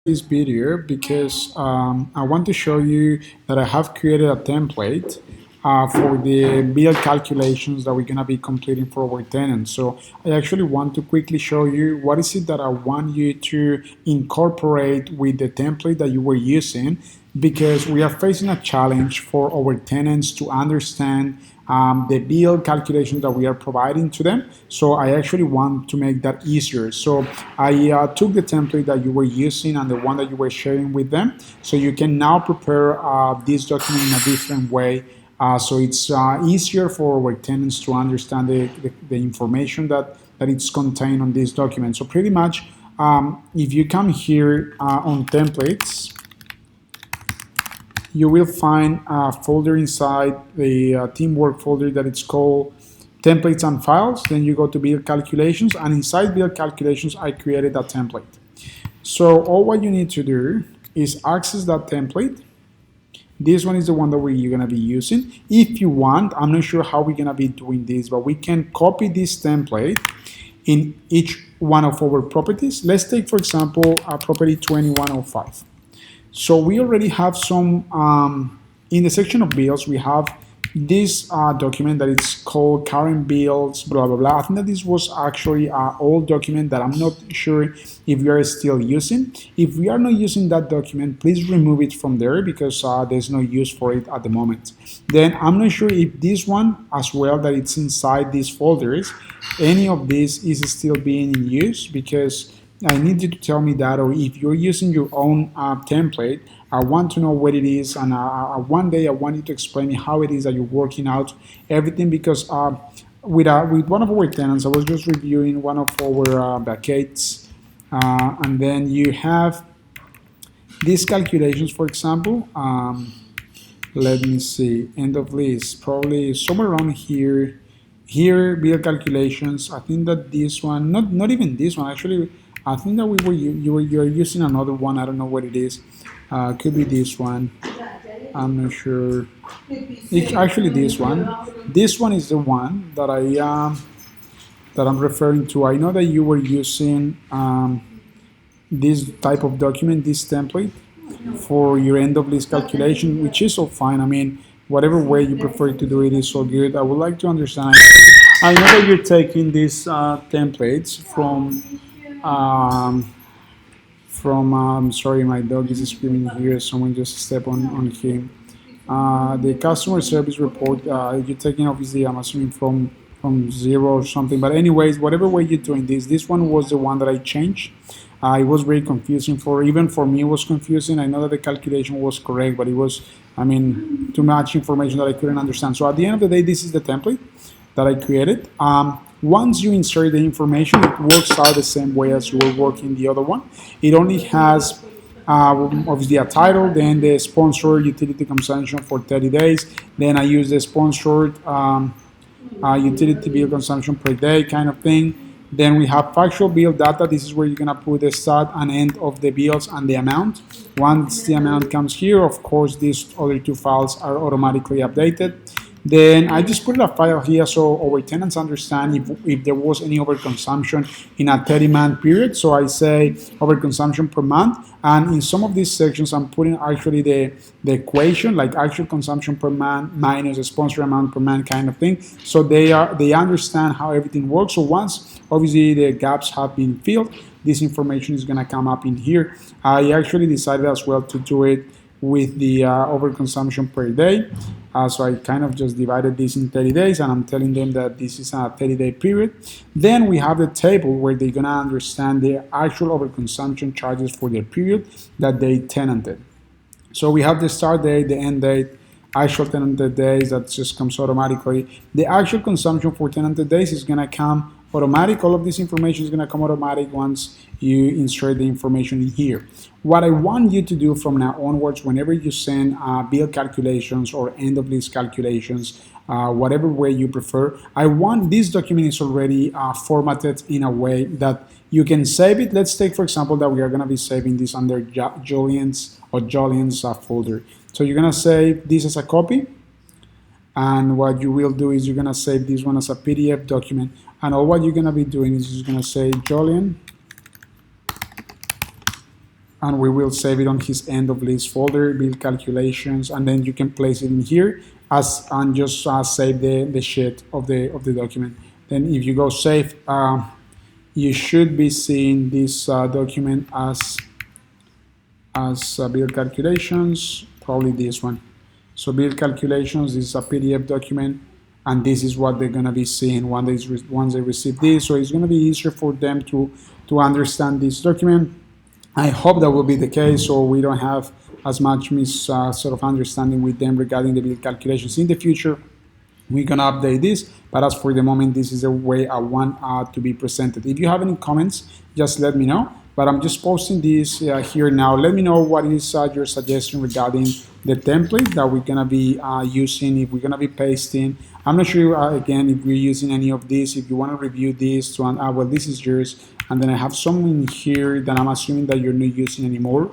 this video because I want to show you that I have created a template for the bill calculations that we're going to be completing for our tenants. So I actually want to quickly show you what is it that I want you to incorporate with the template that you were using, because we are facing a challenge for our tenants to understand the bill calculations that we are providing to them. So I actually want to make that easier. So I took the template that you were using and the one that you were sharing with them. So you can now prepare this document in a different way. So it's easier for our tenants to understand the information that it's contained on this document. So pretty much, if you come here on templates, you will find a folder inside the teamwork folder that it's called templates and files. Then you go to build calculations, and inside build calculations I created a template. So all what you need to do is access that template. This one is the one that you're going to be using. If you want, I'm not sure how we're going to be doing this, but we can copy this template in each one of our properties. Let's take, for example, property 2105. So we already have some, in the section of bills, we have this document that it's called current bills, blah, blah, blah. I think that this was actually an old document that I'm not sure if we are still using. If we are not using that document, please remove it from there, because there's no use for it at the moment. Then I'm not sure if this one as well, that it's inside these folders, any of this is still being in use, because I need you to tell me that, or if you're using your own template, I want to know what it is, and one day I want you to explain me how it is that you're working out everything, because with one of our tenants, I was just reviewing one of our vacates, and then you have these calculations, for example. Let me see, end of list, probably somewhere around here. Here, bill calculations. I think that this one, not even this one, actually. I think that you're using another one. I don't know what it is. Could be this one. I'm not sure. It's actually this one. This one is the one that I'm referring to. I know that you were using this type of document, this template, for your end of list calculation, which is so fine. I mean, whatever way you prefer to do it is so good. I would like to understand. I know that you're taking these templates sorry, my dog is screaming here. Someone just stepped on him. The customer service report, you're taking obviously, I'm assuming from zero or something. But anyways, whatever way you're doing this one was the one that I changed. It was very confusing even for me. It was confusing. I know that the calculation was correct, but it was, I mean, too much information that I couldn't understand. So at the end of the day, this is the template that I created. Once you insert the information, it works out the same way as you were working the other one. It only has obviously a title, then the sponsored utility consumption for 30 days. Then I use the sponsored utility bill consumption per day kind of thing. Then we have factual bill data. This is where you're gonna put the start and end of the bills and the amount. Once the amount comes here, of course, these other two files are automatically updated. Then I just put a file here so our tenants understand if there was any overconsumption in a 30-month period. So I say overconsumption per month, and in some of these sections I'm putting actually the equation, like actual consumption per month minus a sponsor amount per month kind of thing. So they understand how everything works. So once obviously the gaps have been filled, this information is going to come up in here. I actually decided as well to do it with the overconsumption per day. So I kind of just divided this in 30 days, and I'm telling them that this is a 30-day period. Then we have the table where they're gonna understand the actual overconsumption charges for their period that they tenanted. So we have the start date, the end date, actual tenanted days, that just comes automatically. The actual consumption for tenanted days is gonna come automatic. All of this information is going to come automatic once you insert the information in here. What I want you to do from now onwards, whenever you send bill calculations or end of list calculations, whatever way you prefer, I want this document is already formatted in a way that you can save it. Let's take, for example, that we are going to be saving this under Julian's folder. So you're going to save this as a copy. And what you will do is you're going to save this one as a PDF document. And all what you're going to be doing is you're going to say Julian and we will save it on his end of list folder, build calculations, and then you can place it in here as and just save the sheet of the document. Then if you go save, you should be seeing this document as build calculations, probably this one. So build calculations is a PDF document, and this is what they're gonna be seeing once they receive this. So it's gonna be easier for them to understand this document. I hope that will be the case, so we don't have as much sort of understanding with them regarding the build calculations in the future. We're gonna update this, but as for the moment, this is the way I want to be presented. If you have any comments, just let me know. But I'm just posting this here now. Let me know what is your suggestion regarding the template that we're gonna be using, if we're gonna be pasting. I'm not sure, again, if we're using any of this. If you wanna review this, well, this is yours. And then I have some in here that I'm assuming that you're not using anymore.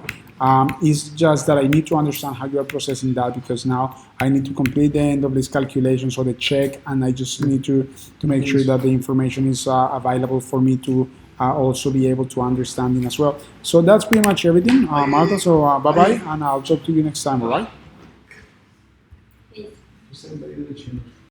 It's just that I need to understand how you are processing that, because now I need to complete the end of this calculation, so the check, and I just need to make sure that the information is available for me to also be able to understand it as well. So that's pretty much everything, Martha. So bye bye, and I'll talk to you next time. All right.